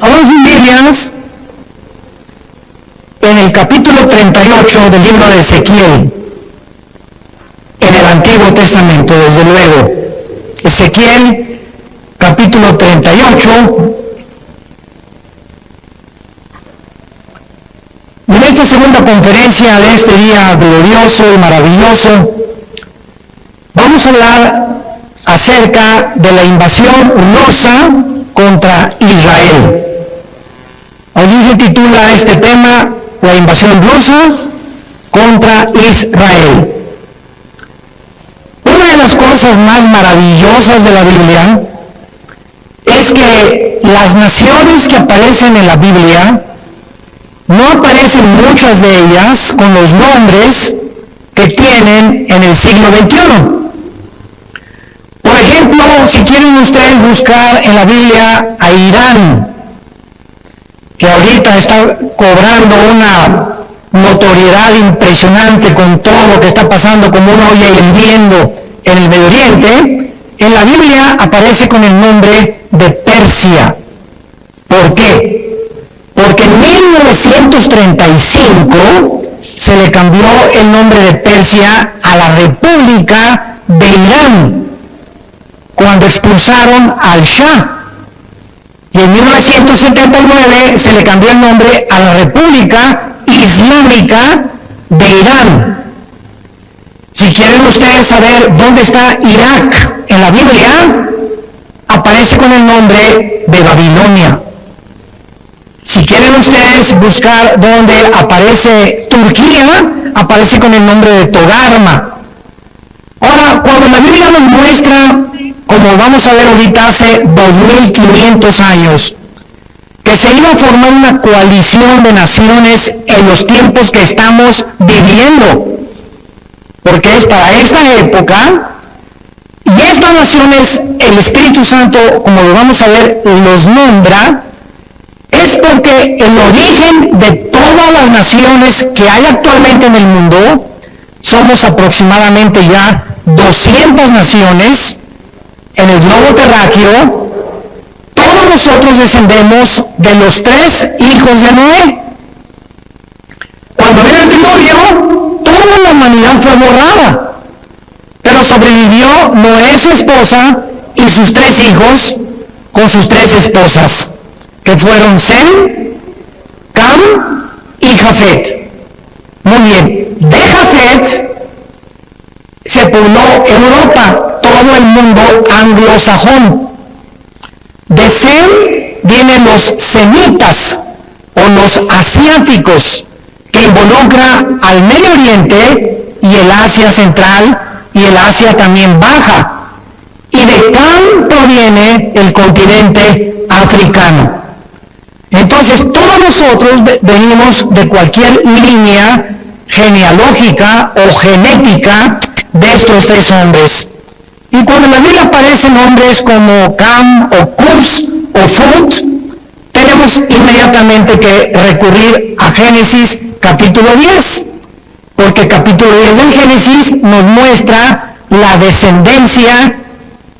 Abran sus Biblias en el capítulo 38 del libro de Ezequiel, en el Antiguo Testamento, desde luego. Ezequiel, capítulo 38. En esta segunda conferencia de este día glorioso y maravilloso, vamos a hablar acerca de la invasión rusa contra Israel. Así se titula este tema, la invasión rusa contra Israel. Una de las cosas más maravillosas de la Biblia es que las naciones que aparecen en la Biblia no aparecen muchas de ellas con los nombres que tienen en el siglo XXI. Por ejemplo, si quieren ustedes buscar en la Biblia a Irán, que ahorita está cobrando una notoriedad impresionante con todo lo que está pasando como una olla hirviendo en el Medio Oriente, en la Biblia aparece con el nombre de Persia. ¿Por qué? Porque en 1935 se le cambió el nombre de Persia a la República de Irán, cuando expulsaron al Shah. Y en 1979 se le cambió el nombre a la República Islámica de Irán. Si quieren ustedes saber dónde está Irak en la Biblia, aparece con el nombre de Babilonia. Si quieren ustedes buscar dónde aparece Turquía, aparece con el nombre de Togarma. Ahora, cuando la Biblia nos muestra, como vamos a ver ahorita, hace 2500 años, que se iba a formar una coalición de naciones en los tiempos que estamos viviendo, porque es para esta época, y estas naciones, el Espíritu Santo, como lo vamos a ver, los nombra, es porque el origen de todas las naciones que hay actualmente en el mundo, somos aproximadamente ya 200 naciones en el globo terráqueo. Todos nosotros descendemos de los 3 hijos de Noé. Cuando vino el diluvio, toda la humanidad fue borrada, pero sobrevivió Noé, su esposa, y sus 3 hijos con sus 3 esposas, que fueron Sem, Cam y Jafet. Muy bien, de Jafet se pobló Europa, todo el mundo anglosajón. De Sem vienen los semitas o los asiáticos, que involucra al Medio Oriente y el Asia Central y el Asia también Baja. Y de Cam proviene el continente africano. Entonces todos nosotros venimos de cualquier línea genealógica o genética de estos 3 hombres. Y cuando en la Biblia aparecen nombres como Cam o Cus o Fut, tenemos inmediatamente que recurrir a Génesis capítulo 10, porque capítulo 10 del Génesis nos muestra la descendencia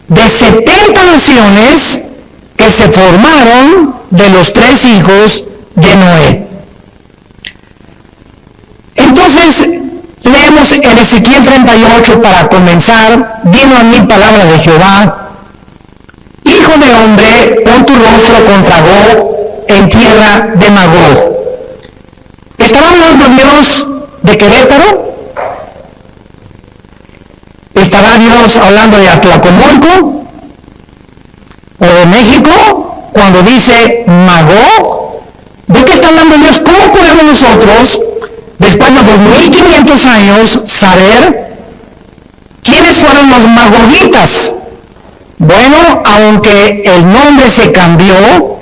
de 70 naciones que se formaron de los 3 hijos de Noé. Entonces, leemos en Ezequiel 38 para comenzar. Vino a mí palabra de Jehová: Hijo de hombre, pon tu rostro contra Gog en tierra de Magog. ¿Estaba hablando Dios de Querétaro? ¿Estará Dios hablando de Atlacomulco o de México cuando dice Magog? ¿De qué está hablando Dios? ¿Cómo podemos nosotros, después de 2500 años, saber quiénes fueron los magogitas? Bueno, aunque el nombre se cambió,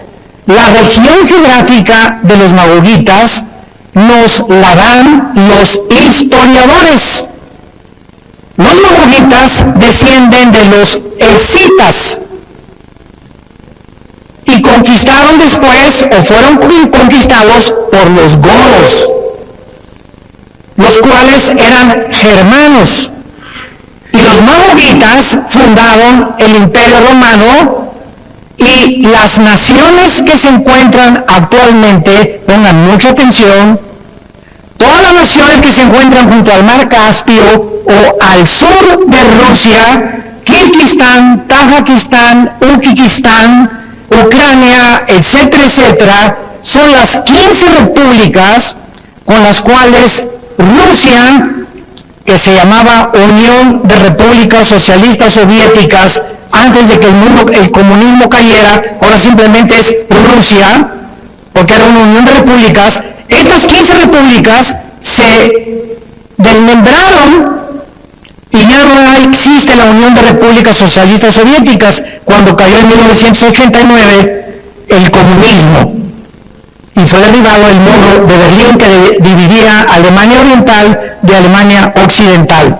la región geográfica de los magogitas nos la dan los historiadores. Los magogitas descienden de los escitas y conquistaron después, o fueron conquistados por los godos, los cuales eran germanos. Y los magogitas fundaron el Imperio Romano Y las naciones que se encuentran actualmente, pongan mucha atención, todas las naciones que se encuentran junto al mar Caspio o al sur de Rusia, Kirguistán, Tayikistán, Uzbekistán, Ucrania, etcétera, etcétera, son las 15 repúblicas con las cuales Rusia, que se llamaba Unión de Repúblicas Socialistas Soviéticas, antes de que el comunismo cayera, ahora simplemente es Rusia, porque era una unión de repúblicas. Estas 15 repúblicas se desmembraron y ya no existe la Unión de Repúblicas Socialistas Soviéticas cuando cayó en 1989 el comunismo y fue derribado el muro de Berlín que dividía Alemania Oriental de Alemania Occidental.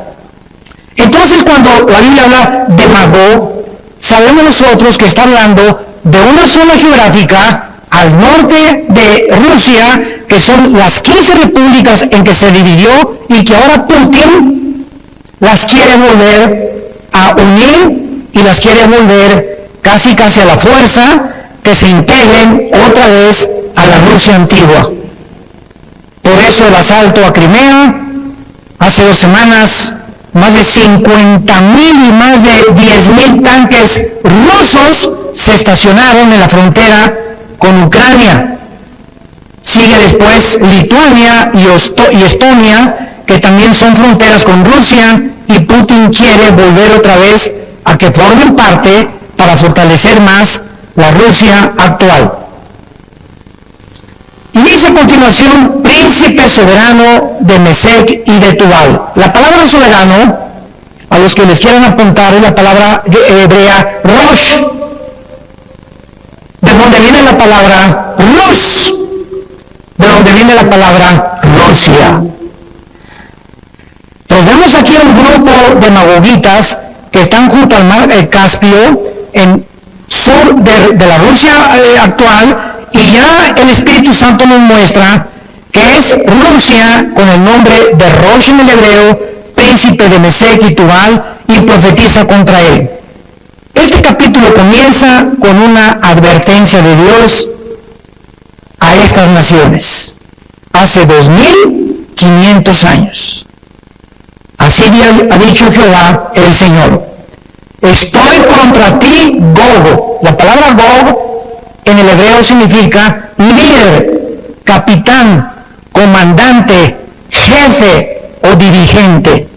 Entonces, cuando la Biblia habla de Magog, sabemos nosotros que está hablando de una zona geográfica al norte de Rusia, que son las 15 repúblicas en que se dividió y que ahora Putin las quiere volver a unir y las quiere volver casi a la fuerza, que se integren otra vez a la Rusia antigua. Por eso el asalto a Crimea, hace 2 semanas, más de 50,000 y más de 10,000 tanques rusos se estacionaron en la frontera con Ucrania. Sigue después Lituania y Estonia, que también son fronteras con Rusia, y Putin quiere volver otra vez a que formen parte para fortalecer más la Rusia actual. Y dice a continuación, príncipe soberano de Mesec y de Tubal. La palabra soberano, a los que les quieran apuntar, es la palabra hebrea Rosh, de donde viene la palabra Rus, de donde viene la palabra Rusia. Entonces vemos aquí un grupo de magogitas que están junto al mar Caspio, en sur de la Rusia actual, y ya el Espíritu Santo nos muestra que es Rusia con el nombre de Rosh en el hebreo, príncipe de Mesec y Tubal, y profetiza contra él. Este capítulo comienza con una advertencia de Dios a estas naciones. Hace 2500 años. Así ha dicho Jehová el Señor. Estoy contra ti, Gog. La palabra Gog en el hebreo significa líder, capitán, comandante, jefe o dirigente.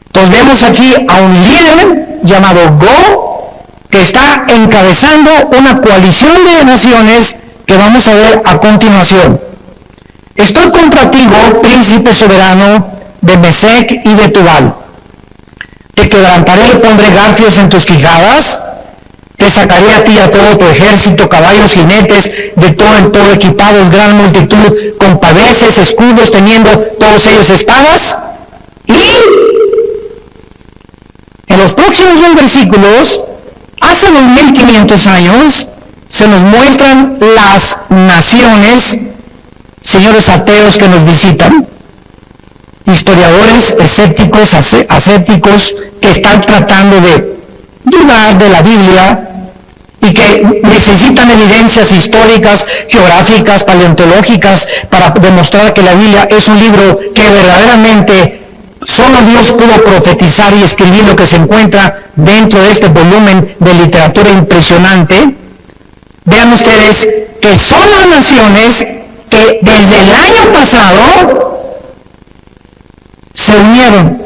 Entonces vemos aquí a un líder llamado Gog que está encabezando una coalición de naciones que vamos a ver a continuación. Estoy contra ti, Gog, príncipe soberano de Mesec y de Tubal. Te quebrantaré y pondré garfios en tus quijadas. Te sacaré a ti a todo tu ejército, caballos, jinetes, de todo en todo equipados, gran multitud, con paveses, escudos, teniendo todos ellos espadas. Y en los próximos 2 versículos, hace 2500 años, se nos muestran las naciones, señores ateos que nos visitan, historiadores escépticos, ascépticos, que están tratando de dudar de la Biblia y que necesitan evidencias históricas, geográficas, paleontológicas para demostrar que la Biblia es un libro que verdaderamente solo Dios pudo profetizar y escribir lo que se encuentra dentro de este volumen de literatura impresionante. Vean ustedes que son las naciones que desde el año pasado se unieron,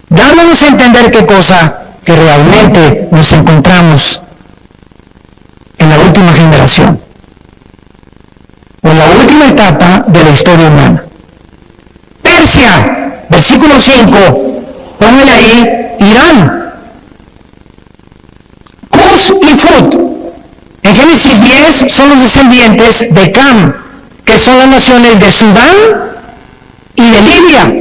dándonos a entender qué cosa, que realmente nos encontramos en la última generación, o en la última etapa de la historia humana. Persia, versículo 5, póngale ahí, Irán, Cus y Fut. En Génesis 10 son los descendientes de Cam, que son las naciones de Sudán y de Libia.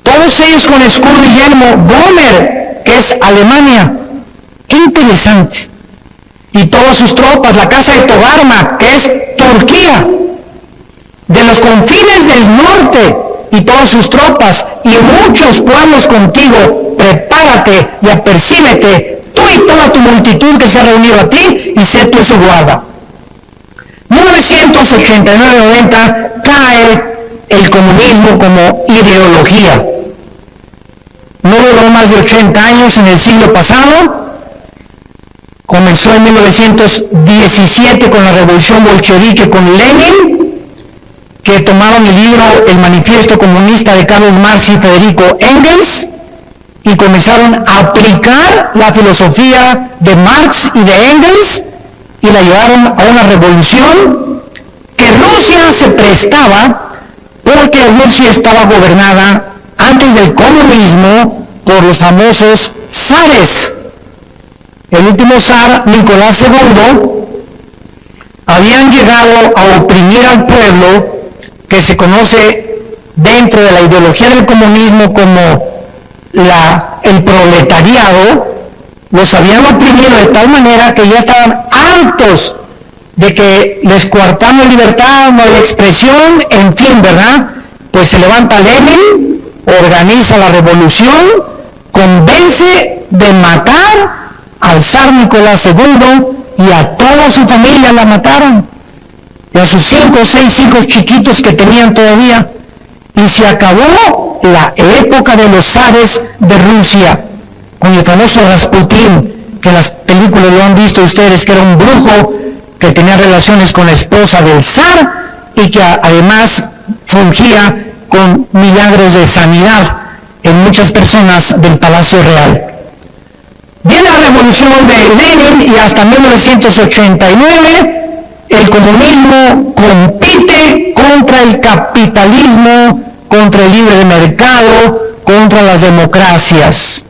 Todos ellos con escudo y yelmo. Gomer, que es Alemania. Qué interesante. Y todas sus tropas, la casa de Togarma, que es Turquía. De los confines del norte, y todas sus tropas, y muchos pueblos contigo. Prepárate y apercíbete, tú y toda tu multitud que se ha reunido a ti, y sé tú su guarda. 1989-90 cae el comunismo como ideología. No duró más de 80 años en el siglo pasado. Comenzó en 1917 con la revolución bolchevique con Lenin, que tomaron el libro El Manifiesto Comunista de Carlos Marx y Federico Engels y comenzaron a aplicar la filosofía de Marx y de Engels y la llevaron a una revolución que Rusia se prestaba porque Rusia estaba gobernada antes del comunismo por los famosos zares. El último zar, Nicolás II, habían llegado a oprimir al pueblo, que se conoce dentro de la ideología del comunismo como el proletariado. Los habían oprimido de tal manera que ya estaban hartos de que les coartamos libertad, no hay expresión, en fin, ¿verdad? Pues se levanta Lenin, organiza la revolución, convence de matar al zar Nicolás II y a toda su familia la mataron, y a sus 5 o 6 hijos chiquitos que tenían todavía, y se acabó la época de los zares de Rusia, con el famoso Rasputín, que las películas lo han visto ustedes, que era un brujo que tenía relaciones con la esposa del zar y que además fungía con milagros de sanidad en muchas personas del Palacio Real. Viene la revolución de Lenin y hasta 1989 el comunismo compite contra el capitalismo, contra el libre mercado, contra las democracias.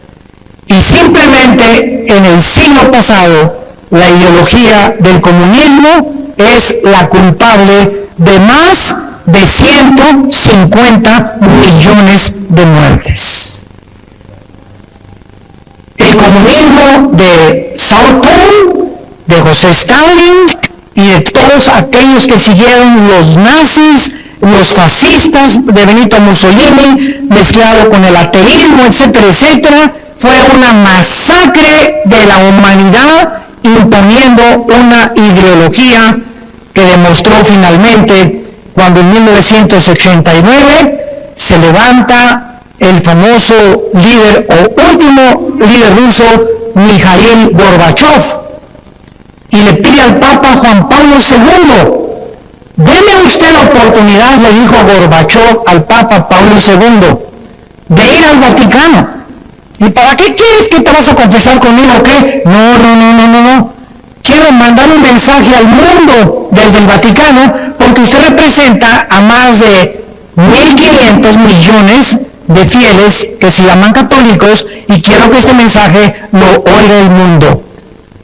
Y simplemente en el siglo pasado la ideología del comunismo es la culpable de más de 150 millones de muertes. El comunismo de Sao Paulo, de José Stalin y de todos aquellos que siguieron los nazis, los fascistas de Benito Mussolini, mezclado con el ateísmo, etcétera, etcétera, fue una masacre de la humanidad imponiendo una ideología que demostró finalmente cuando en 1989 se levanta el famoso líder o último líder ruso, Mikhail Gorbachev, y le pide al Papa Juan Pablo II, deme usted la oportunidad, le dijo Gorbachev al Papa Pablo II, de ir al Vaticano. ¿Y para qué quieres que te vas a confesar conmigo? ¿Qué? No. Quiero mandar un mensaje al mundo desde el Vaticano porque usted representa a más de 1.500 millones de fieles que se llaman católicos y quiero que este mensaje lo oiga el mundo.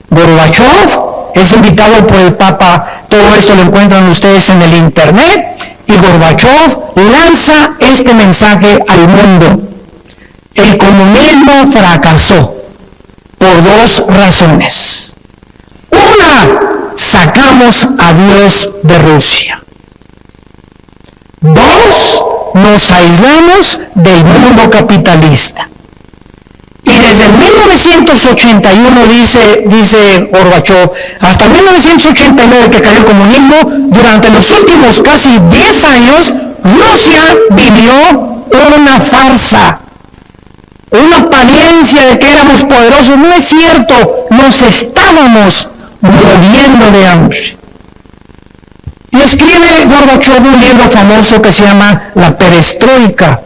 Gorbachev es invitado por el Papa, todo esto lo encuentran ustedes en el internet, y Gorbachev lanza este mensaje al mundo. El comunismo fracasó por 2 razones. Una, sacamos a Dios de Rusia. 2, nos aislamos del mundo capitalista. Y desde 1981, dice Gorbachev, hasta 1989 que cayó el comunismo, durante los últimos casi 10 años, Rusia vivió una farsa, una apariencia de que éramos poderosos. No es cierto, nos estábamos muriendo de hambre. Y escribe Gorbachev un libro famoso que se llama La Perestroika.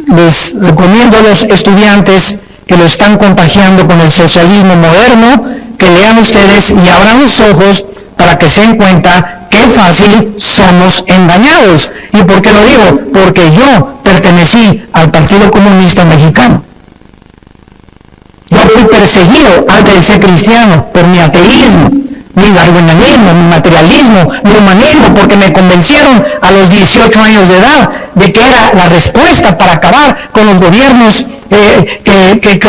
Les recomiendo a los estudiantes que lo están contagiando con el socialismo moderno, que lean ustedes y abran los ojos para que se den cuenta qué fácil somos engañados. ¿Y por qué lo digo? Porque yo pertenecí al Partido Comunista Mexicano. Yo fui perseguido antes de ser cristiano por mi ateísmo, mi darwinismo, mi materialismo, mi humanismo, porque me convencieron a los 18 años de edad de que era la respuesta para acabar con los gobiernos que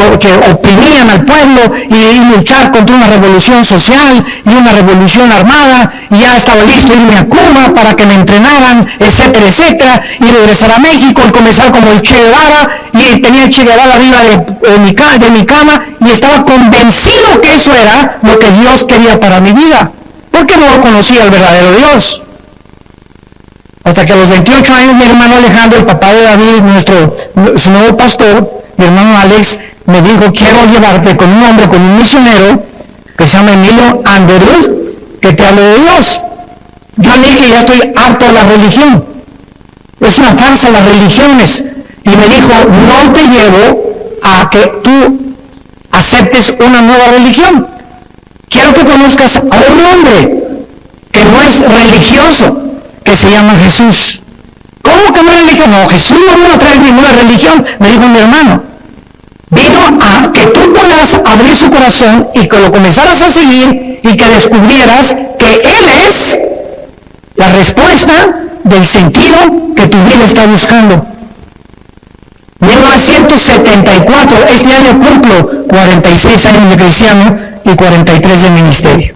oprimían al pueblo y luchar contra una revolución social y una revolución armada, y ya estaba listo irme a Cuba para que me entrenaran, etcétera, etcétera, y regresar a México y comenzar como el Che Guevara, y tenía el Che Guevara arriba de mi cama, y estaba convencido que eso era lo que Dios quería para mi vida, porque no conocía al verdadero Dios. Hasta que a los 28 años mi hermano Alejandro, el papá de David, su nuevo pastor, mi hermano Alex, me dijo: quiero llevarte con un hombre, con un misionero que se llama Emilio Andrés, que te hable de Dios. Yo le dije: ya estoy harto de la religión, es una farsa las religiones. Y me dijo: no te llevo a que tú aceptes una nueva religión, quiero que conozcas a un hombre que no es religioso, que se llama Jesús. ¿Cómo que no es religión? No, Jesús no vino a traer ninguna religión, me dijo mi hermano. Vino a que tú puedas abrir su corazón y que lo comenzaras a seguir y que descubrieras que Él es la respuesta del sentido que tu vida está buscando. 1974, este año cumplo 46 años de cristiano y 43 de ministerio.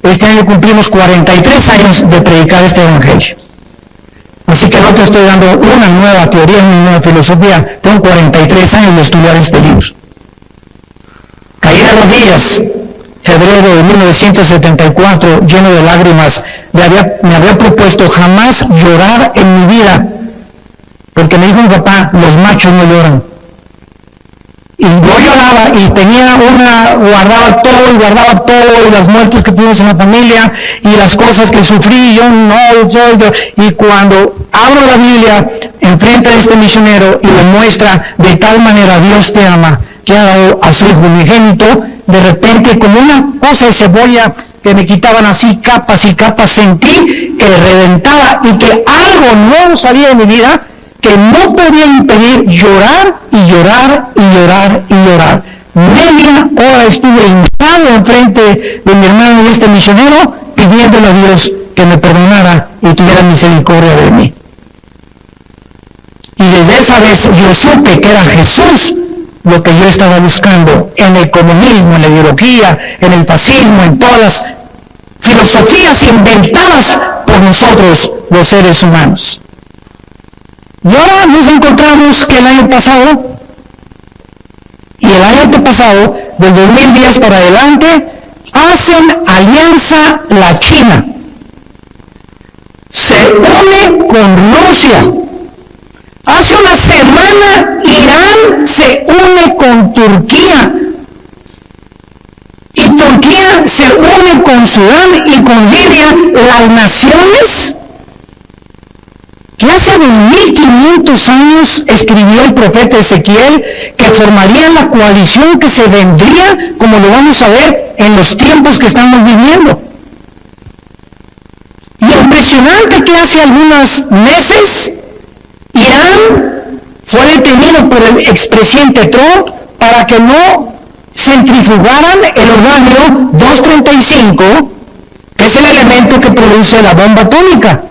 Este año cumplimos 43 años de predicar este evangelio. Así que no te estoy dando una nueva teoría, una nueva filosofía. Tengo 43 años de estudiar este libro. Caí de rodillas, febrero de 1974, lleno de lágrimas. Me había propuesto jamás llorar en mi vida, porque me dijo mi papá: los machos no lloran. Y yo lloraba y guardaba todo, y las muertes que tuvimos en la familia, y las cosas que sufrí, y cuando abro la Biblia enfrente de este misionero y le muestra de tal manera Dios te ama, que ha dado a su hijo unigénito, de repente, como una cosa de cebolla que me quitaban así capas y capas, sentí que reventaba y que algo nuevo salía de mi vida, que no podía impedir llorar y llorar y llorar y llorar. Media hora estuve hincado enfrente de mi hermano y este misionero, pidiéndole a Dios que me perdonara y tuviera misericordia de mí. Y desde esa vez yo supe que era Jesús lo que yo estaba buscando en el comunismo, en la ideología, en el fascismo, en todas las filosofías inventadas por nosotros los seres humanos. Y ahora nos encontramos que el año pasado y el año antepasado, del 2010 para adelante, hacen alianza la China. Se une con Rusia. Hace una semana Irán se une con Turquía. Y Turquía se une con Sudán y con Libia, las naciones que hace 2500 años escribió el profeta Ezequiel que formarían la coalición que se vendría, como lo vamos a ver en los tiempos que estamos viviendo. Y impresionante que hace algunos meses Irán fue detenido por el expresidente Trump para que no centrifugaran el uranio 235, que es el elemento que produce la bomba atómica.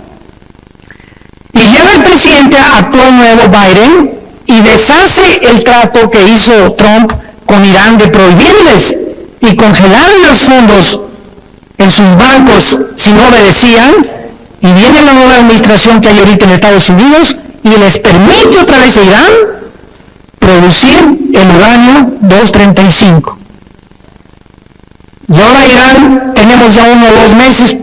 Y llega el presidente actual nuevo Biden y deshace el trato que hizo Trump con Irán de prohibirles y congelar los fondos en sus bancos si no obedecían. Y viene la nueva administración que hay ahorita en Estados Unidos y les permite otra vez a Irán producir el uranio 235. Y ahora Irán, tenemos ya 1 o 2 meses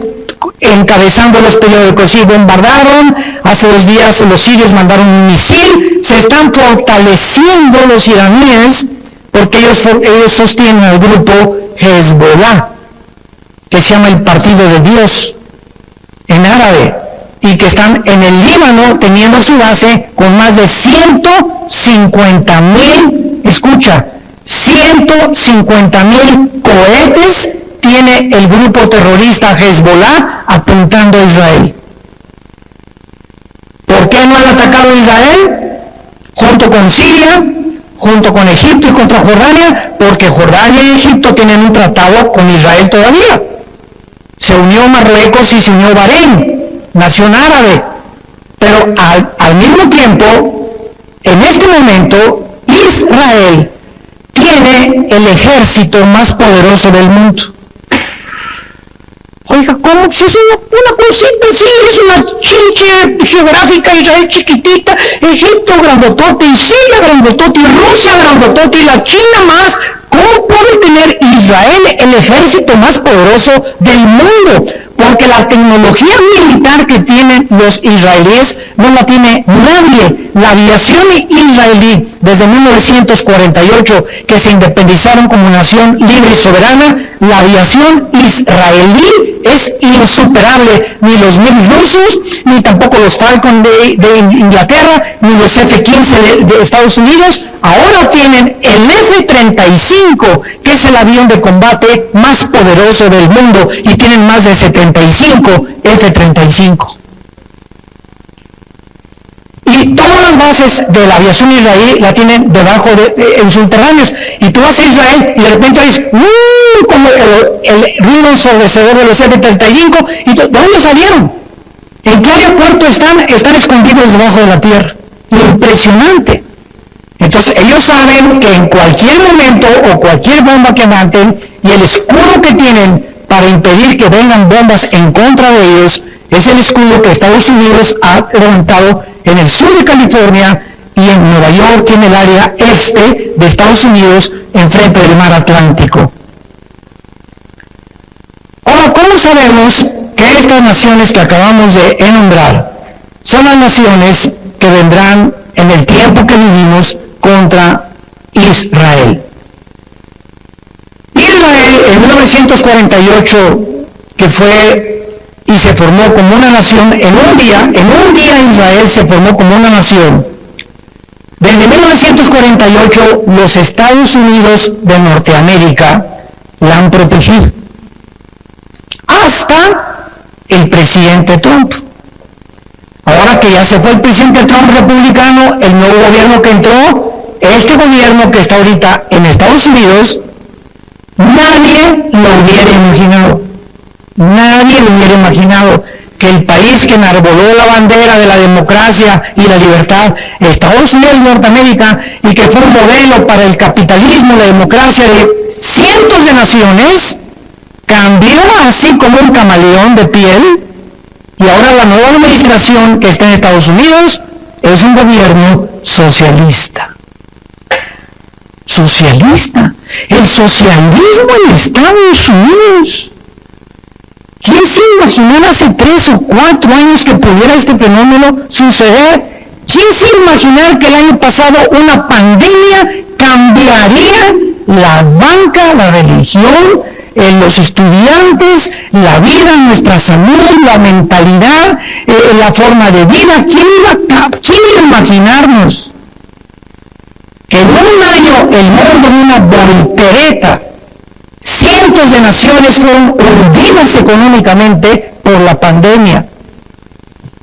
encabezando los periódicos, sí, bombardaron, hace 2 días los sirios mandaron un misil, se están fortaleciendo los iraníes porque ellos sostienen al grupo Hezbollah, que se llama el Partido de Dios en árabe, y que están en el Líbano teniendo su base con más de 150,000, escucha, 150,000 cohetes tiene el grupo terrorista Hezbollah apuntando a Israel. ¿Por qué no han atacado a Israel? Junto con Siria, junto con Egipto y contra Jordania, porque Jordania y Egipto tienen un tratado con Israel todavía. Se unió Marruecos y se unió Bahrein, nación árabe. Pero al mismo tiempo, en este momento, Israel tiene el ejército más poderoso del mundo. Oiga, ¿cómo? Pues es una cosita así, es una chinche geográfica, Israel chiquitita, Egipto grandotote, y Siria grandotote, y Rusia grandotote, y la China más. ¿Cómo puede tener Israel el ejército más poderoso del mundo? Porque la tecnología militar que tienen los israelíes no la tiene nadie. La aviación israelí, desde 1948, que se independizaron como nación libre y soberana, la aviación israelí es insuperable. Ni los MiG rusos, ni tampoco los Falcon de Inglaterra, ni los F-15 de Estados Unidos. Ahora tienen el F-35, que es el avión de combate más poderoso del mundo, y tienen más de 75 F-35. Y todas las bases de la aviación israelí la tienen debajo en subterráneos. Y tú vas a Israel y de repente oyes como el ruido ensordecedor de los F-35. ¿Y ¿de dónde salieron? ¿En qué aeropuerto están? Están escondidos debajo de la tierra. Impresionante. Entonces ellos saben que en cualquier momento o cualquier bomba que maten, y el escudo que tienen para impedir que vengan bombas en contra de ellos, es el escudo que Estados Unidos ha levantado en el sur de California y en Nueva York, en el área este de Estados Unidos, enfrente del mar Atlántico. Ahora, ¿cómo sabemos que estas naciones que acabamos de enumerar son las naciones que vendrán en el tiempo que vivimos contra Israel? Israel en 1948, que fue y se formó como una nación, en un día Israel se formó como una nación. Desde 1948 los Estados Unidos de Norteamérica la han protegido, hasta el presidente Trump. Ahora que ya se fue el presidente Trump republicano, el nuevo gobierno que entró, este gobierno que está ahorita en Estados Unidos, nadie lo hubiera imaginado. Nadie hubiera imaginado que el país que enarboló la bandera de la democracia y la libertad, Estados Unidos de Norteamérica, y que fue un modelo para el capitalismo, la democracia de cientos de naciones, cambió así como un camaleón de piel, y ahora la nueva administración que está en Estados Unidos es un gobierno socialista. Socialista. El socialismo en Estados Unidos. ¿Quién se imaginó hace 3 o 4 años que pudiera este fenómeno suceder? ¿Quién se imaginó que el año pasado una pandemia cambiaría la banca, la religión, los estudiantes, la vida, nuestra salud, la mentalidad, la forma de vida? ¿Quién iba a imaginarnos que en un año el mundo en una voltereta, cientos de naciones fueron hundidas económicamente por la pandemia?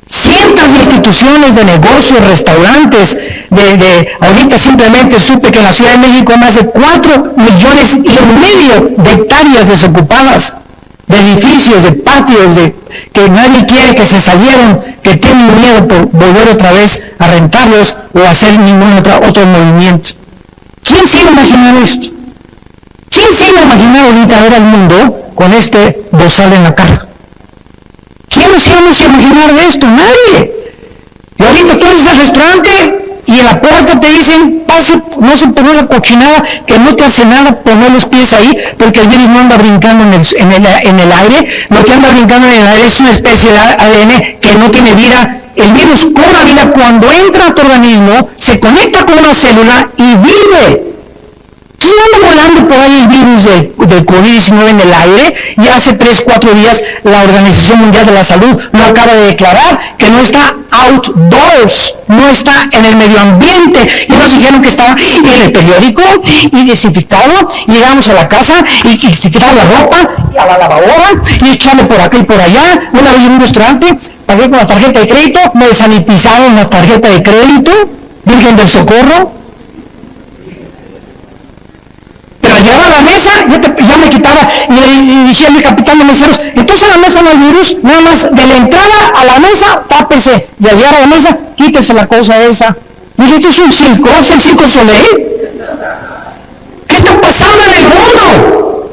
Cientos de instituciones de negocios, restaurantes, ahorita simplemente supe que en la Ciudad de México más de 4,5 millones de hectáreas desocupadas, de edificios, de patios, que nadie quiere, que se salieron, que tienen miedo por volver otra vez a rentarlos o hacer ningún otro movimiento. ¿Quién se iba a imaginar esto? ¿Quién se iba a imaginar ahorita ver al mundo con este bozal en la cara? ¿Quién nos íbamos a imaginar de esto? Nadie. Y ahorita tú vas al restaurante y en la puerta te dicen, pase, no se pone la cochinada, que no te hace nada poner los pies ahí, porque el virus no anda brincando en el aire. Lo que anda brincando en el aire es una especie de ADN que no tiene vida. El virus cobra vida cuando entra a tu organismo, se conecta con una célula y vive. ¿Quién anda volando por ahí el virus del COVID-19 en el aire? Y hace 3-4 días la Organización Mundial de la Salud lo acaba de declarar, que no está outdoors, no está en el medio ambiente. Y nos dijeron que estaba en el periódico y desinfectado. Llegamos a la casa y quitar la ropa y a la lavadora y echarle por acá y por allá. Una vez en un restaurante pagué con la tarjeta de crédito, me desanitizaron las tarjetas de crédito, Virgen del Socorro. Pero llevaba a la mesa, ya me quitaba, y decía mi capitán de meseros, entonces a la mesa no hay virus, nada más de la entrada a la mesa, tápese, y al llegar a la mesa, quítese la cosa esa. Dije, esto es un circo, ¿es el Circo Soleil? mundo.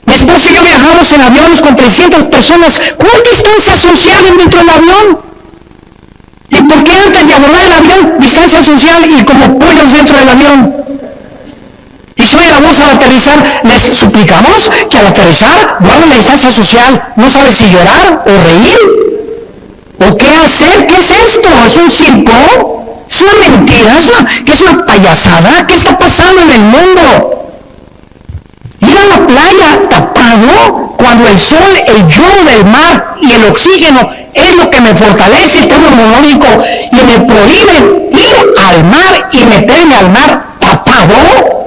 Mi esposa y yo viajamos en aviones con 300 personas. ¿Cuál distancia social hay dentro del avión? ¿Y por qué antes de abordar el avión, distancia social y como pollos dentro del avión? Y si hoy vamos a aterrizar, les suplicamos que al aterrizar guarden la distancia social. No sabes si llorar o reír o qué hacer. ¿Qué es esto? ¿Es un circo? ¿Es una mentira? ¿Es una payasada? ¿Qué está pasando en el mundo? Ir a la playa tapado cuando el sol, el yodo del mar y el oxígeno es lo que me fortalece, tengo monónico y me prohíben ir al mar y meterme al mar tapado.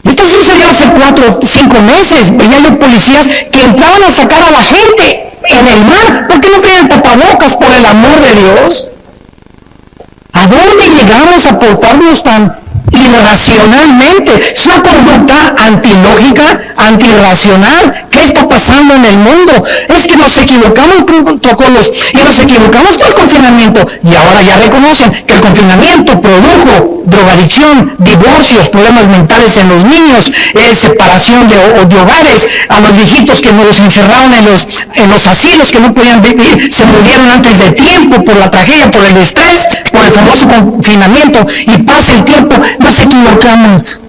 Esto sucedió hace 4 o 5 meses. Veía yo policías que entraban a sacar a la gente en el mar. ¿Por qué no traían tapabocas, por el amor de Dios? ¿A dónde llegamos a portarnos tan irracionalmente? Es una conducta antilógica, antirracional. ¿Qué está pasando en el mundo? Es que nos equivocamos con protocolos y nos equivocamos con el confinamiento. Y ahora ya reconocen que el confinamiento produjo drogadicción, divorcios, problemas mentales en los niños, separación de hogares, a los viejitos que nos los encerraron en los asilos, que no podían vivir, se murieron antes de tiempo por la tragedia, por el estrés, por el famoso confinamiento. Y pasa el tiempo, nos equivocamos.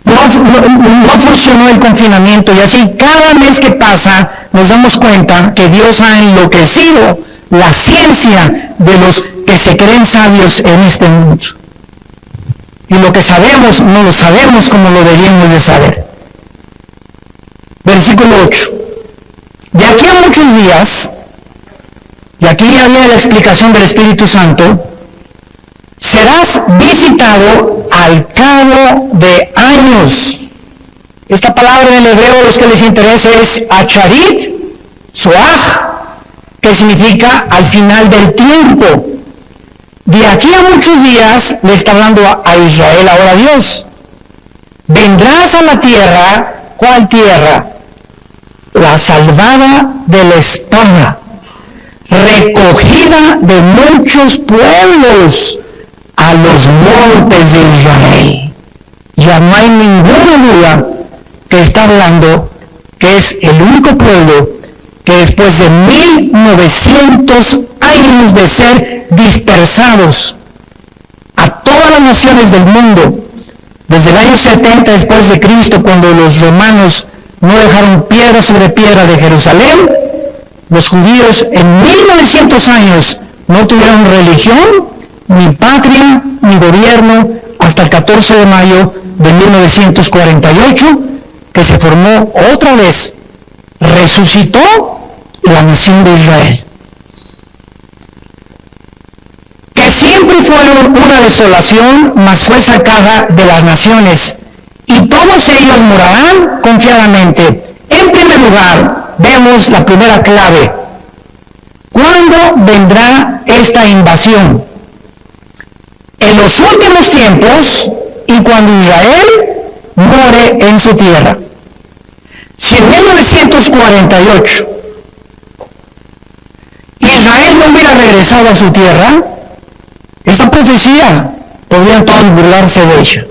No funcionó el confinamiento y así cada mes que pasa nos damos cuenta que Dios ha enloquecido la ciencia de los que se creen sabios en este mundo. Y lo que sabemos no lo sabemos como lo deberíamos de saber. Versículo 8. De aquí a muchos días, y aquí ya viene la explicación del Espíritu Santo, serás visitado al cabo de años. Esta palabra en el hebreo, los que les interesa, es acharit, soaj, que significa al final del tiempo. De aquí a muchos días, le está hablando a Israel ahora Dios. Vendrás a la tierra, ¿cuál tierra? La salvada de la espada, recogida de muchos pueblos, a los montes de Israel. Ya no hay ninguna duda que está hablando que es el único pueblo que después de 1900 años de ser dispersados a todas las naciones del mundo, desde el año 70 después de Cristo, cuando los romanos no dejaron piedra sobre piedra de Jerusalén, los judíos en 1900 años no tuvieron religión, ni patria, ni gobierno, hasta el 14 de mayo de 1948, que se formó otra vez, resucitó la nación de Israel. Que siempre fueron una desolación, mas fue sacada de las naciones, y todos ellos morarán confiadamente. En primer lugar, vemos la primera clave. ¿Cuándo vendrá esta invasión? En los últimos tiempos y cuando Israel muere en su tierra. Si en 1948 Israel no hubiera regresado a su tierra, esta profecía podrían todos burlarse de ella.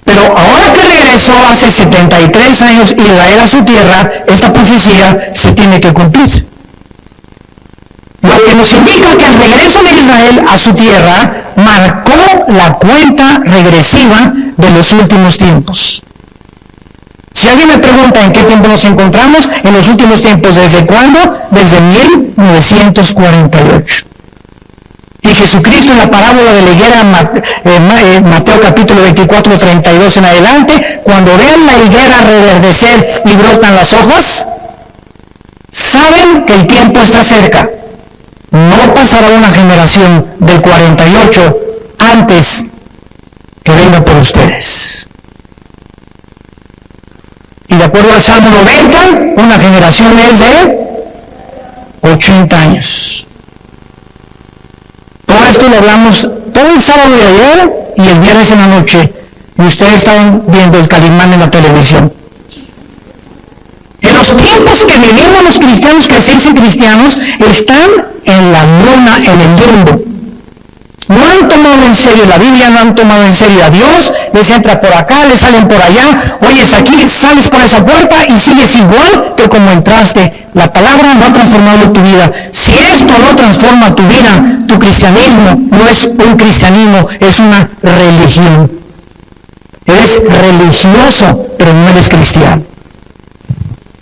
Pero ahora que regresó hace 73 años Israel a su tierra, esta profecía se tiene que cumplir. Lo que nos indica que el regreso de Israel a su tierra marcó la cuenta regresiva de los últimos tiempos. Si alguien me pregunta en qué tiempo nos encontramos, en los últimos tiempos, ¿desde cuándo? Desde 1948. Y Jesucristo en la parábola de la higuera, Mateo capítulo 24, 32 en adelante, cuando vean la higuera reverdecer y brotan las hojas, saben que el tiempo está cerca. No pasará una generación del 48 antes que venga por ustedes. Y de acuerdo al Salmo 90, una generación es de 80 años. Todo esto lo hablamos todo el sábado de ayer y el viernes en la noche. Y ustedes estaban viendo el Calimán en la televisión. En los tiempos que vivimos los cristianos que dicen cristianos, están en la luna, en el limbo. No han tomado tomado en serio la Biblia, no han tomado en serio a Dios, les entra por acá, les salen por allá, oyes aquí, sales por esa puerta y sigues igual que como entraste. La palabra no ha transformado tu vida. Si esto no transforma tu vida, tu cristianismo no es un cristianismo, es una religión. Eres religioso, pero no eres cristiano.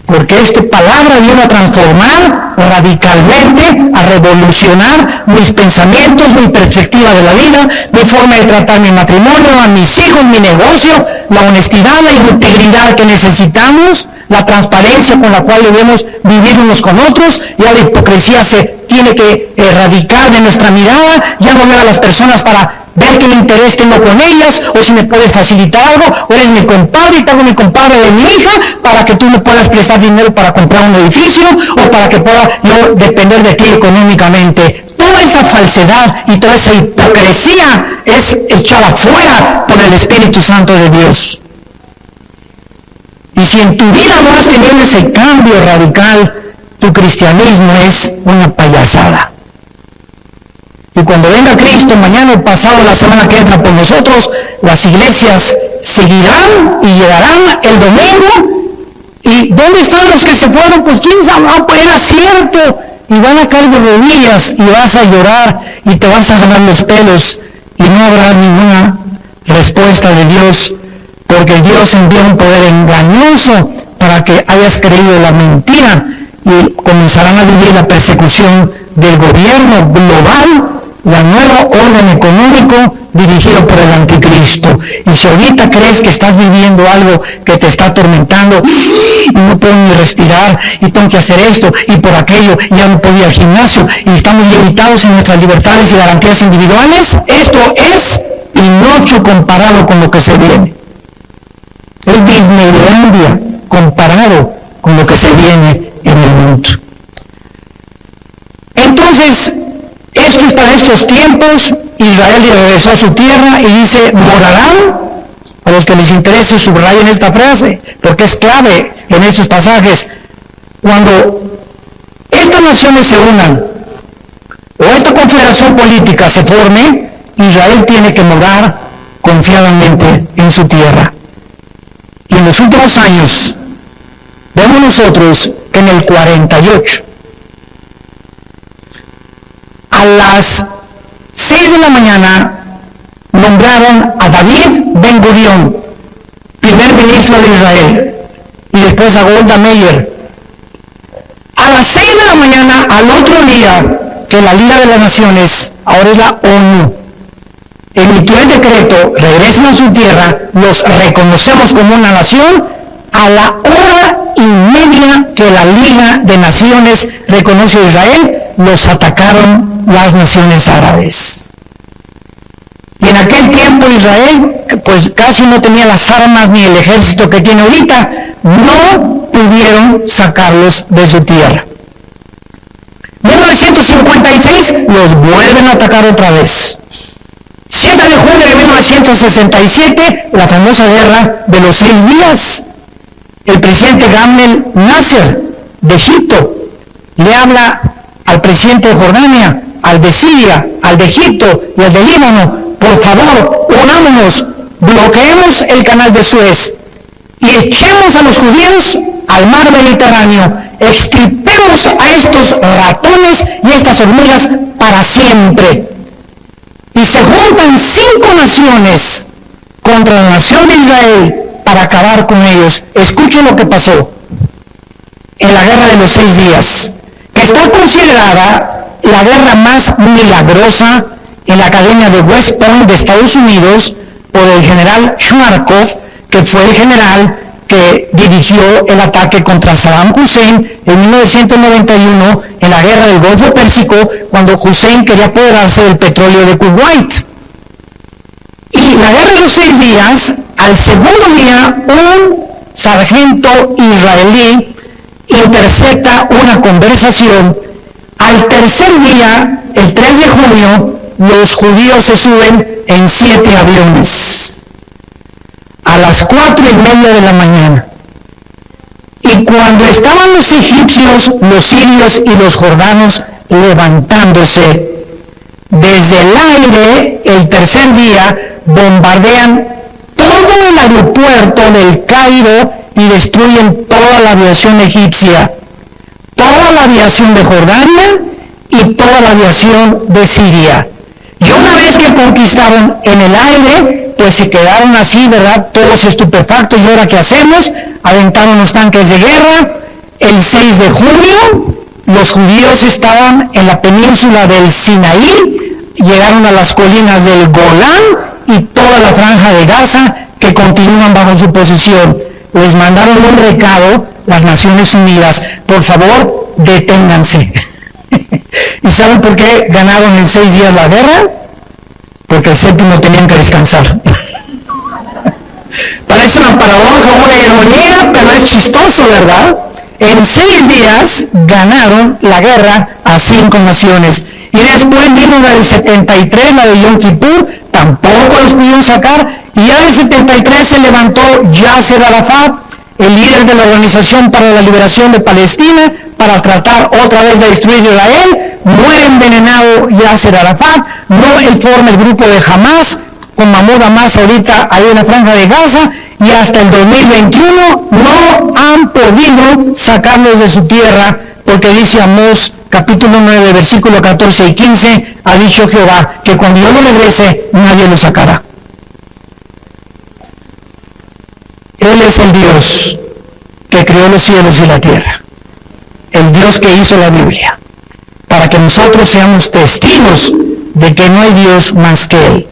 Porque esta palabra vino a transformar radicalmente, a revolucionar mis pensamientos, mi perspectiva de la vida, mi forma de tratar mi matrimonio, a mis hijos, mi negocio, la honestidad, la integridad que necesitamos, la transparencia con la cual debemos vivir unos con otros. Ya la hipocresía se tiene que erradicar de nuestra mirada, ya no ver a las personas para ver qué interés tengo con ellas, o si me puedes facilitar algo, o eres mi compadre y tengo mi compadre de mi hija, para que tú me puedas prestar dinero para comprar un edificio, o para que pueda yo depender de ti económicamente. Toda esa falsedad y toda esa hipocresía es echada fuera por el Espíritu Santo de Dios. Y si en tu vida no has tenido ese cambio radical, tu cristianismo es una payasada. Y cuando venga Cristo mañana o pasado, la semana que entra por nosotros, las iglesias seguirán y llegarán el domingo. ¿Y dónde están los que se fueron? Pues quién sabe, pues era cierto. Y van a caer de rodillas y vas a llorar y te vas a jalar los pelos y no habrá ninguna respuesta de Dios, porque Dios envió un poder engañoso para que hayas creído la mentira y comenzarán a vivir la persecución del gobierno global, la nuevo orden económico dirigido por el anticristo. Y si ahorita crees que estás viviendo algo que te está atormentando, y no puedo ni respirar, y tengo que hacer esto y por aquello, y ya no puedo ir al gimnasio, y estamos limitados en nuestras libertades y garantías individuales, esto es pinocho comparado con lo que se viene. Es Disneylandia comparado con lo que se viene en el mundo. Entonces, esto es para estos tiempos. Israel regresó a su tierra y dice, morarán. A los que les interese subrayen esta frase, porque es clave en estos pasajes. Cuando estas naciones se unan, o esta confederación política se forme, Israel tiene que morar confiadamente en su tierra. Y en los últimos años, vemos nosotros que en el 48, a las 6 de la mañana, nombraron a David Ben-Gurión, primer ministro de Israel, y después a Golda Meir. A las 6 de la mañana, al otro día, que la Liga de las Naciones, ahora es la ONU, emitió el decreto, regresen a su tierra, los reconocemos como una nación. A la hora y media que la Liga de Naciones reconoce a Israel, los atacaron las naciones árabes. Y en aquel tiempo Israel, pues casi no tenía las armas ni el ejército que tiene ahorita, no pudieron sacarlos de su tierra. 1956 los vuelven a atacar otra vez. 7 de junio de 1967, la famosa guerra de los 6 días. El presidente Gamal Nasser de Egipto le habla al presidente de Jordania, al de Siria, al de Egipto y al de Líbano: por favor, unámonos, bloqueemos el canal de Suez y echemos a los judíos al mar Mediterráneo, extirpemos a estos ratones y estas hormigas para siempre. Y se juntan 5 naciones contra la nación de Israel para acabar con ellos. Escuchen lo que pasó en la guerra de los 6 días, que está considerada la guerra más milagrosa en la Academia de West Point de Estados Unidos por el general Schwarzkopf, que fue el general que dirigió el ataque contra Saddam Hussein en 1991 en la guerra del Golfo Pérsico, cuando Hussein quería apoderarse del petróleo de Kuwait. Y la guerra de los 6 días, al segundo día, un sargento israelí intercepta una conversación. Al tercer día, el 3 de junio, los judíos se suben en 7 aviones a las 4:30 de la mañana. Y cuando estaban los egipcios, los sirios y los jordanos levantándose, desde el aire, el tercer día, bombardean todo el aeropuerto del Cairo y destruyen toda la aviación egipcia, toda la aviación de Jordania y toda la aviación de Siria. Y una vez que conquistaron en el aire, pues se quedaron así, ¿verdad? Todos estupefactos. ¿Y ahora qué hacemos? Aventaron los tanques de guerra. El 6 de junio, los judíos estaban en la península del Sinaí, llegaron a las colinas del Golán y toda la franja de Gaza, que continúan bajo su posesión. Les mandaron un recado las Naciones Unidas: por favor, deténganse. ¿Y saben por qué ganaron en 6 días la guerra? Porque el séptimo tenían que descansar. Parece una paradoja, una ironía, pero es chistoso, ¿verdad? En 6 días ganaron la guerra a 5 naciones. Y después vino la del 73, la de Yom Kippur, tampoco los pudieron sacar. Y ya en el 73 se levantó Yasser Arafat, el líder de la Organización para la Liberación de Palestina, para tratar otra vez de destruir Israel. Muere envenenado Yasser Arafat, no él forma el grupo de Hamas, con Mahmoud Abbas ahorita ahí en la franja de Gaza, y hasta el 2021 no han podido sacarlos de su tierra, porque dice Amós capítulo 9, versículo 14 y 15, ha dicho Jehová que cuando yo lo regrese, nadie lo sacará. Él es el Dios que creó los cielos y la tierra, el Dios que hizo la Biblia, para que nosotros seamos testigos de que no hay Dios más que Él.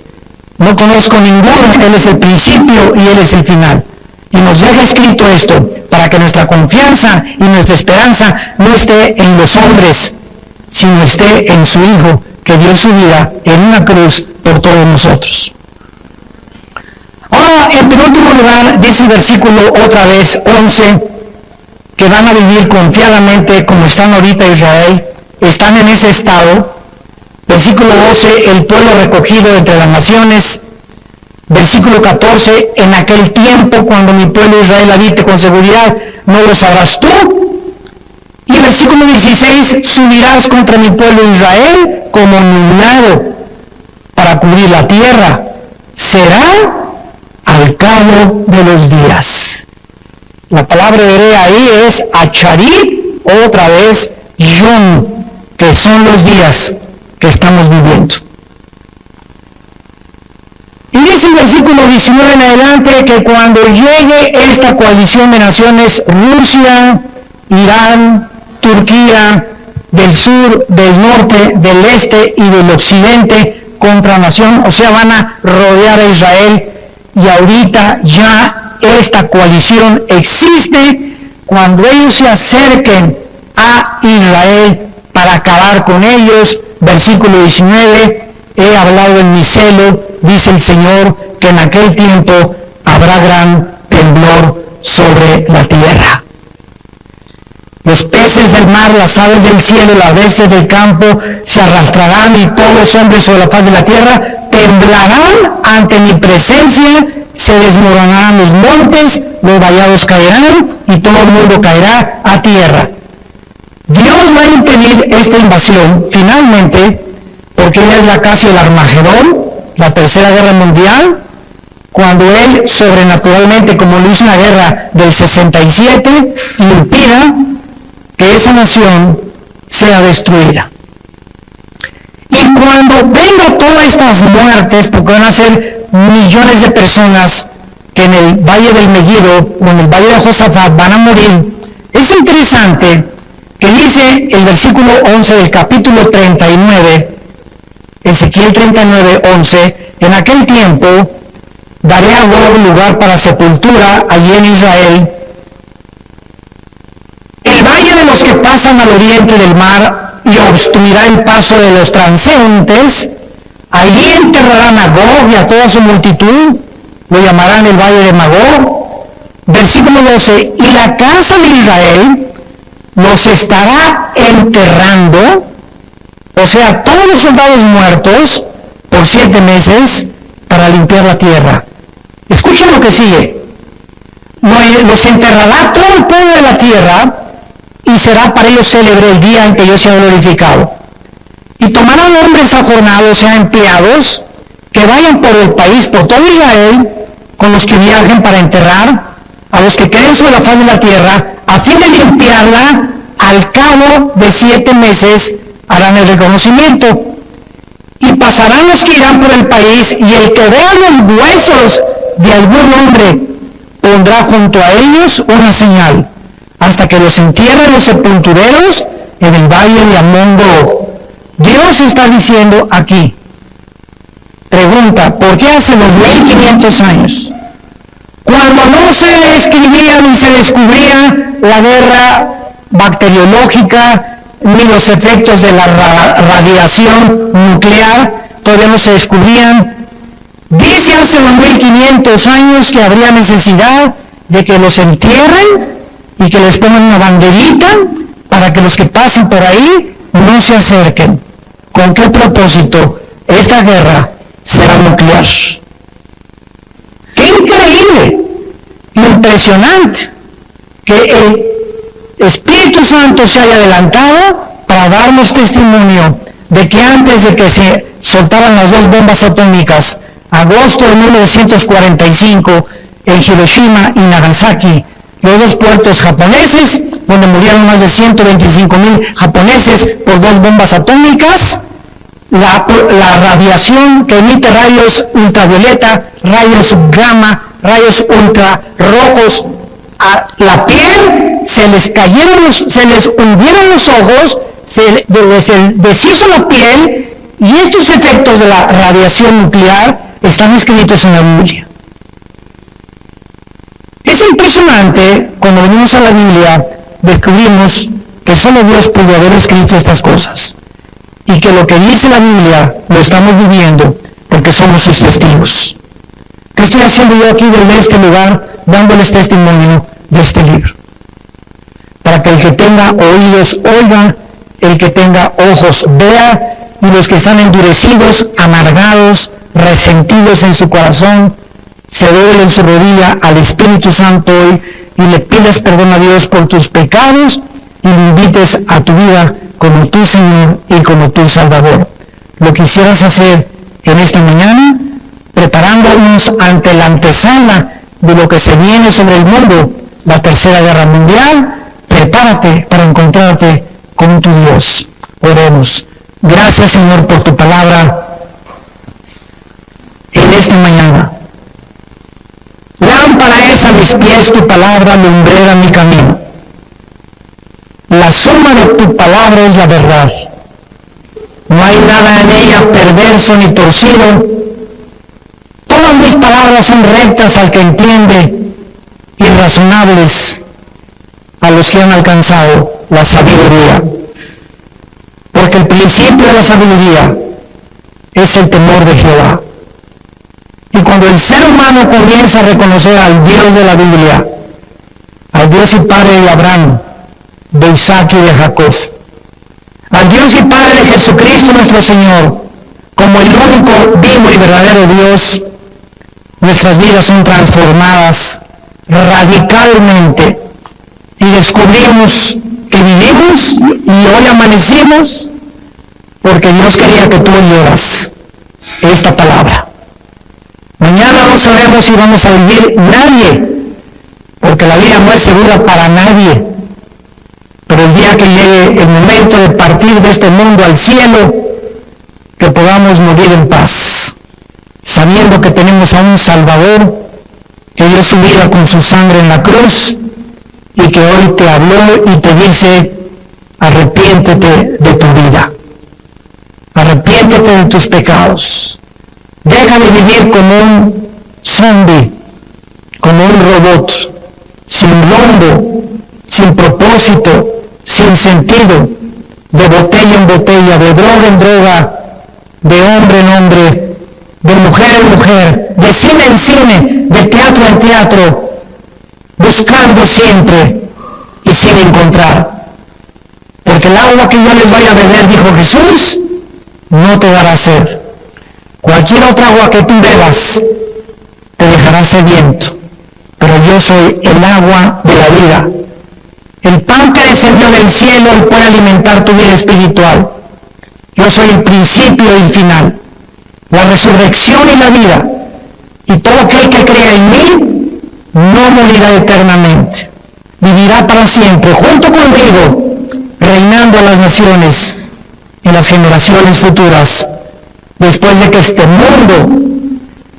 No conozco ninguno, Él es el principio y Él es el final. Y nos deja escrito esto, para que nuestra confianza y nuestra esperanza no esté en los hombres, sino esté en su Hijo, que dio su vida en una cruz por todos nosotros. Ahora, en penúltimo lugar, dice el versículo otra vez, 11, que van a vivir confiadamente como están ahorita Israel, están en ese estado. Versículo 12, el pueblo recogido entre las naciones. Versículo 14, en aquel tiempo cuando mi pueblo Israel habite con seguridad, no lo sabrás tú. Y versículo 16, subirás contra mi pueblo Israel como nublado para cubrir la tierra. Será al cabo de los días. La palabra hebrea ahí es acharit, otra vez yom, que son los días que estamos viviendo. Y dice el versículo 19 en adelante que cuando llegue esta coalición de naciones, Rusia, Irán, Turquía, del sur, del norte, del este y del occidente contra nación, o sea, van a rodear a Israel, y ahorita ya esta coalición existe. Cuando ellos se acerquen a Israel para acabar con ellos, versículo 19, he hablado en mi celo, dice el Señor, que en aquel tiempo habrá gran temblor sobre la tierra. Los peces del mar, las aves del cielo, las bestias del campo se arrastrarán, y todos los hombres sobre la faz de la tierra temblarán ante mi presencia, se desmoronarán los montes, los vallados caerán y todo el mundo caerá a tierra. Dios va a impedir esta invasión finalmente, porque es la casi el Armagedón, la tercera guerra mundial, cuando Él sobrenaturalmente, como lo hizo en la guerra del 67, impida que esa nación sea destruida. Y cuando venga todas estas muertes, porque van a ser millones de personas que en el Valle del Megiddo o en el Valle de Josafat van a morir, es interesante que dice el versículo 11 del capítulo 39, Ezequiel 39, 11, en aquel tiempo daré a Gog lugar para sepultura allí en Israel. El valle de los que pasan al oriente del mar y obstruirá el paso de los transeúntes. Allí enterrarán a Gog y a toda su multitud, lo llamarán el valle de Magog. Versículo 12, y la casa de Israel los estará enterrando, o sea, todos los soldados muertos, por 7 meses, para limpiar la tierra. Escuchen lo que sigue. Los enterrará todo el pueblo de la tierra, y será para ellos célebre el día en que yo sea glorificado. Y tomarán hombres ajornados, o sea, empleados, que vayan por el país, por todo Israel, con los que viajen para enterrar a los que queden sobre la faz de la tierra, a fin de limpiarla. Al cabo de 7 meses harán el reconocimiento. Y pasarán los que irán por el país, y el que vea los huesos de algún hombre pondrá junto a ellos una señal, hasta que los entierren los sepultureros en el valle de Amón-Gog. Dios está diciendo aquí, pregunta, ¿por qué hace los 1500 años? Cuando no se escribía ni se descubría la guerra bacteriológica, ni los efectos de la radiación nuclear, todavía no se descubrían. Dice hace los 1500 años que habría necesidad de que los entierren y que les pongan una banderita para que los que pasen por ahí no se acerquen. ¿Con qué propósito? Esta guerra será nuclear. ¡Qué increíble! Impresionante que el Espíritu Santo se haya adelantado para darnos testimonio de que antes de que se soltaran las 2 bombas atómicas, agosto de 1945, en Hiroshima y Nagasaki, los 2 puertos japoneses, donde murieron más de 125,000 japoneses por 2 bombas atómicas, la radiación que emite rayos ultravioleta, rayos gamma, rayos ultrarrojos, a la piel, se les hundieron los ojos, se les deshizo la piel, y estos efectos de la radiación nuclear están escritos en la Biblia. Es impresionante, cuando venimos a la Biblia, descubrimos que solo Dios pudo haber escrito estas cosas, y que lo que dice la Biblia lo estamos viviendo porque somos sus testigos. ¿Qué estoy haciendo yo aquí desde este lugar, dándoles testimonio de este libro? Para que el que tenga oídos oiga, el que tenga ojos vea, y los que están endurecidos, amargados, resentidos en su corazón, se doblen en su rodilla al Espíritu Santo hoy y le pidas perdón a Dios por tus pecados y le invites a tu vida como tu Señor y como tu Salvador. Lo quisieras hacer en esta mañana, preparándonos ante la antesala de lo que se viene sobre el mundo, la Tercera Guerra Mundial. Prepárate para encontrarte con tu Dios. Oremos. Gracias, Señor, por tu palabra en esta mañana. Lámpara es a mis pies tu palabra, lumbrera mi camino. La suma de tu palabra es la verdad. No hay nada en ella perverso ni torcido. Todas mis palabras son rectas al que entiende y razonables a los que han alcanzado la sabiduría. Porque el principio de la sabiduría es el temor de Jehová. Y cuando el ser humano comienza a reconocer al Dios de la Biblia, al Dios y Padre de Abraham, de Isaac y de Jacob, al Dios y Padre de Jesucristo nuestro Señor, como el único vivo y verdadero Dios, nuestras vidas son transformadas radicalmente y descubrimos que vivimos y hoy amanecimos porque Dios quería que tú oyeras esta palabra. Mañana no sabemos si vamos a vivir nadie, porque la vida no es segura para nadie. Pero el día que llegue el momento de partir de este mundo al cielo, que podamos morir en paz, sabiendo que tenemos a un Salvador que dio su vida con su sangre en la cruz y que hoy te habló y te dice: arrepiéntete de tu vida, arrepiéntete de tus pecados. Deja de vivir como un zombie, como un robot, sin rumbo, sin propósito, sin sentido, de botella en botella, de droga en droga, de hombre en hombre, de mujer en mujer, de cine en cine, de teatro en teatro, buscando siempre y sin encontrar. Porque el agua que yo les vaya a beber, dijo Jesús, no te dará sed. Cualquier otra agua que tú bebas te dejará sediento, pero yo soy el agua de la vida. El pan que descendió del cielo y puede alimentar tu vida espiritual. Yo soy el principio y el final, la resurrección y la vida. Y todo aquel que crea en mí no morirá eternamente, vivirá para siempre junto conmigo, reinando a las naciones en las generaciones futuras, después de que este mundo,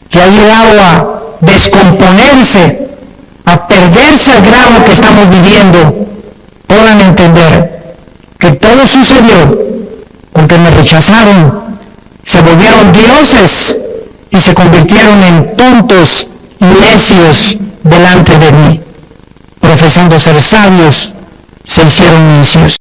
que ha llegado a descomponerse, a perderse al grado que estamos viviendo, puedan entender que todo sucedió porque me rechazaron, se volvieron dioses y se convirtieron en tontos y necios delante de mí. Profesando ser sabios, se hicieron necios.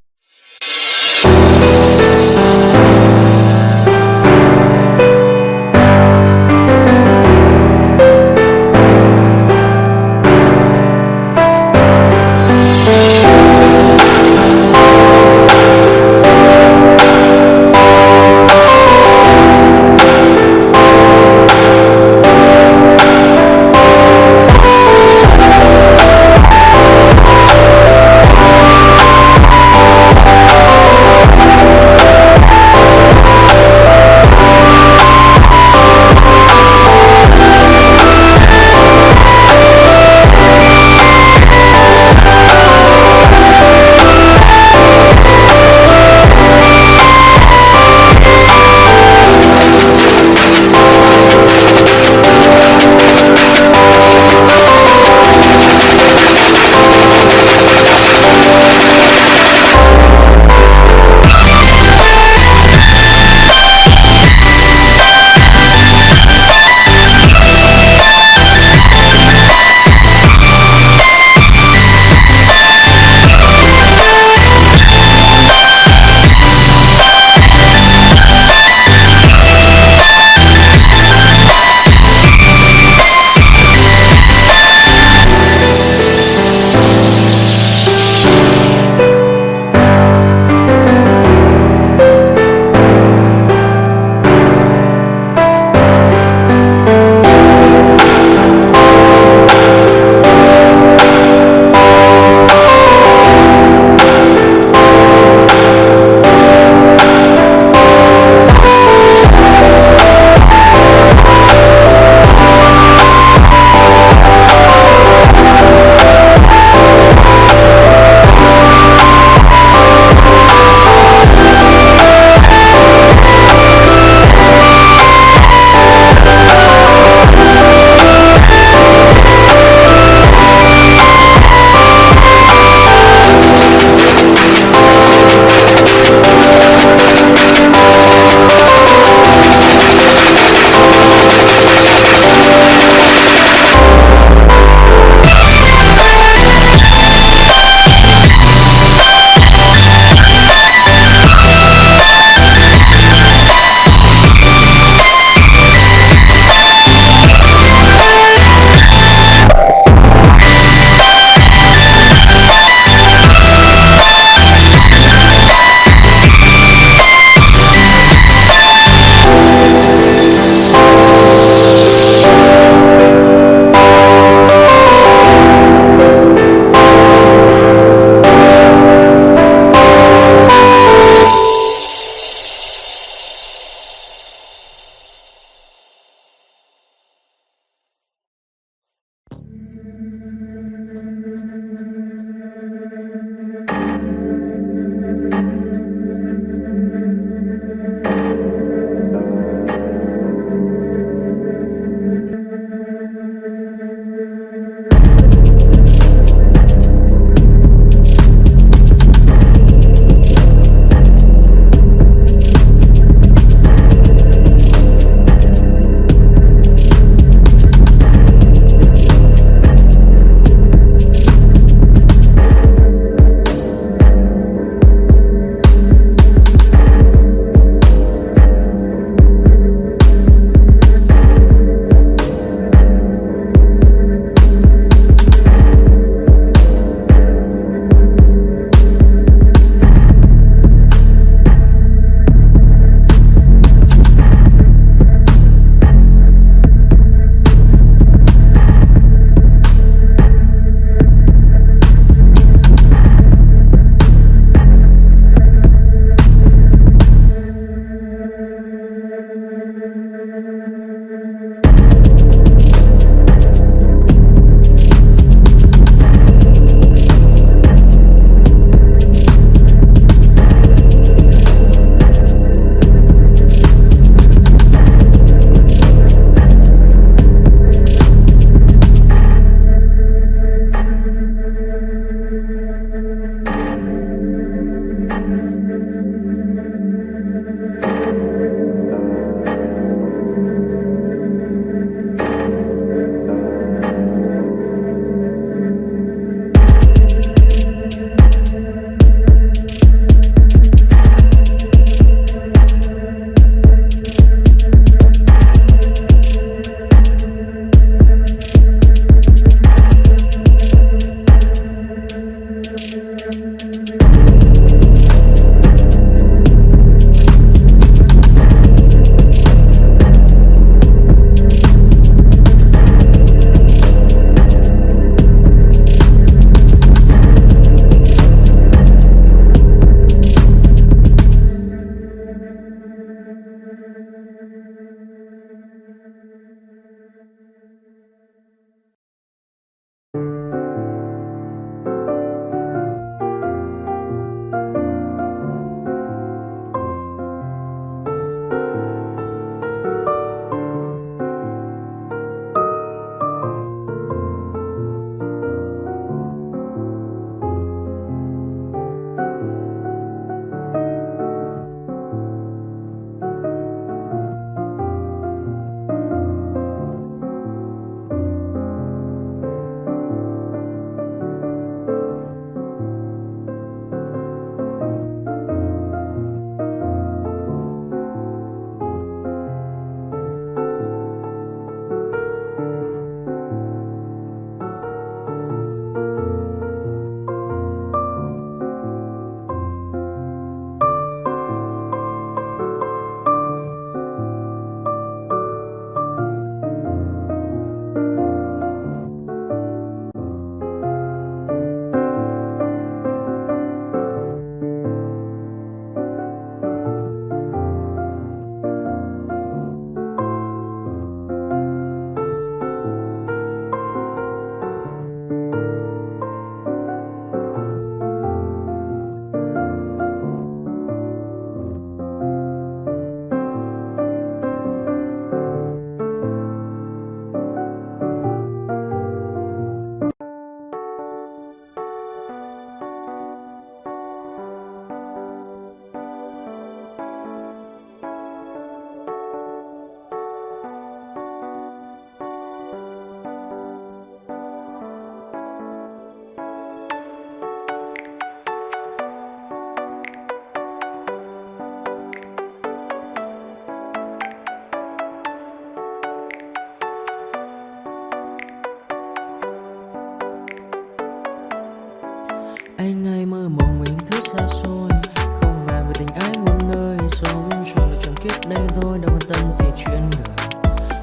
Anh hay mơ mộng mình thứ xa xôi, không bàn về tình ái muôn nơi. Sống cho được trong kiếp đây thôi, đâu quan tâm gì chuyện đời.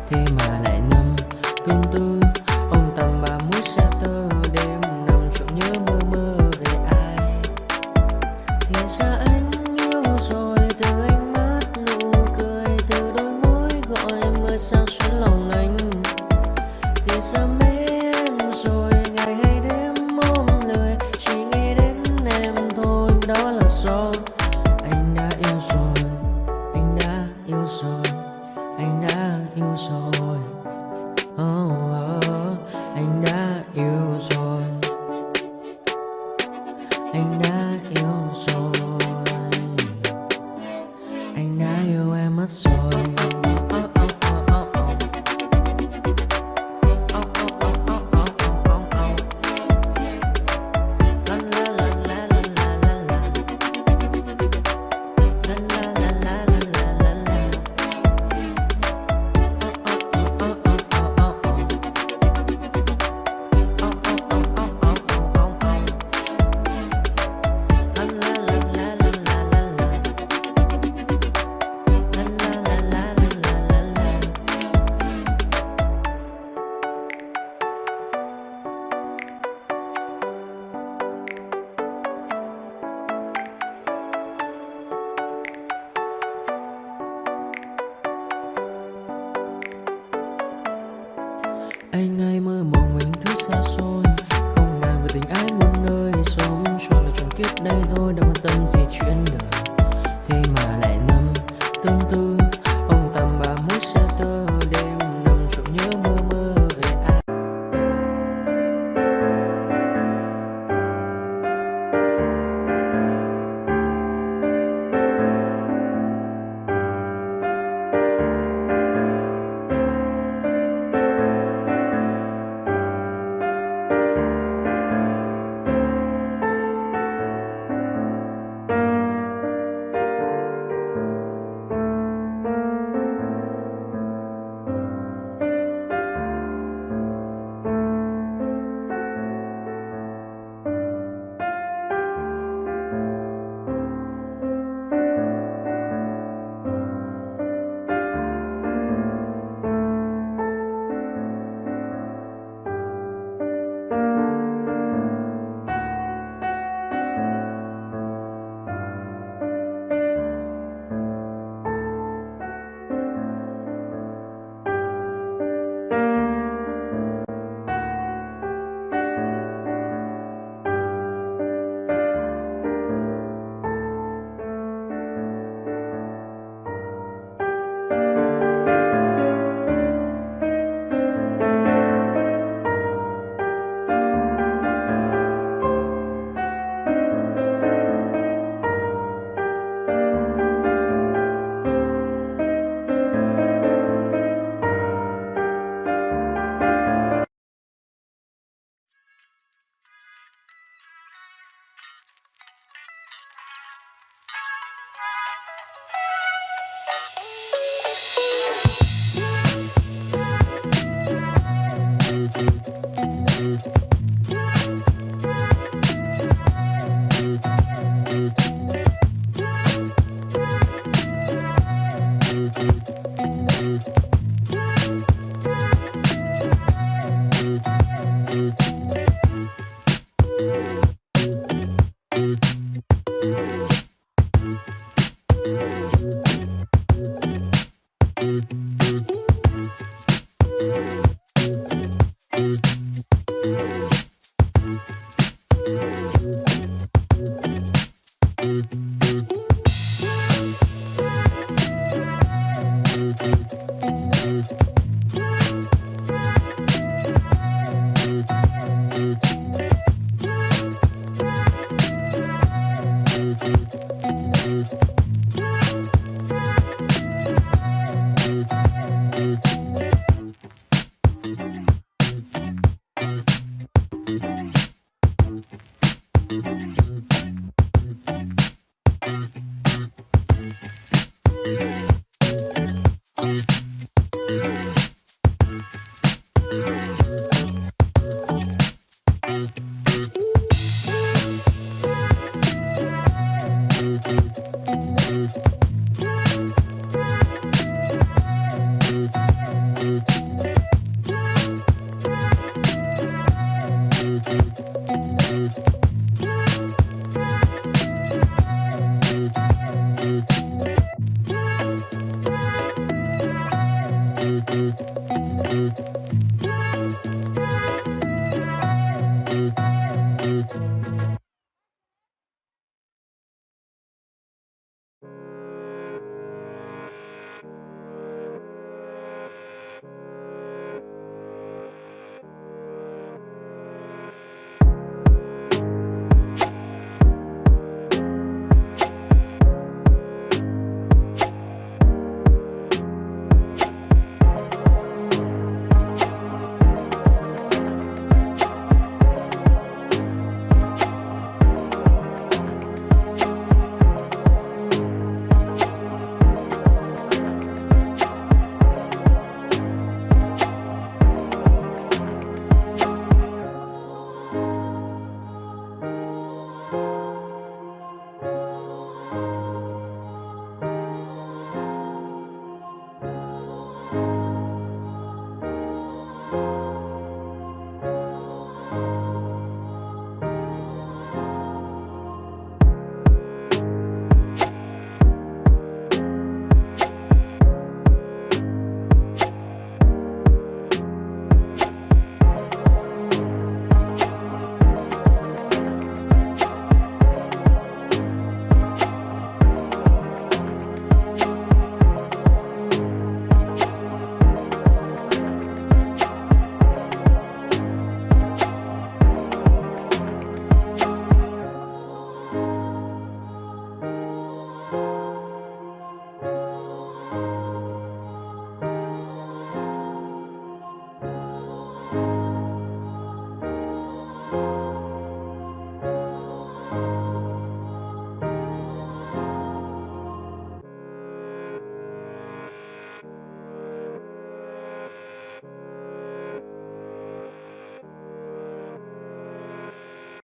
Thế mà lại nằm tương tư, ông tầm bà mũi xe tơ. Đêm nằm trộm nhớ mơ mơ về ai. Thì ra anh yêu rồi, từ ánh mắt nụ cười, từ đôi môi gọi mưa sao xuyến lòng anh. Thì ra mê em rồi, ngày hay đêm ôm lười, chỉ nghĩ đến em thôi. Đó là do anh đã yêu rồi, anh đã yêu rồi, anh đã yêu rồi. Anh đã yêu rồi, anh đã yêu rồi, anh đã yêu em mất rồi. Anh hay mơ mộng mình thứ xa xôi, không bàn về tình ái muôn nơi. Sống cho được trong kiếp đây thôi, đâu quan tâm gì chuyện đời. Thế mà lại nằm tương tư, ông tầm bà mũi xe tơ. Đêm nằm trộm nhớ mơ mơ về ai.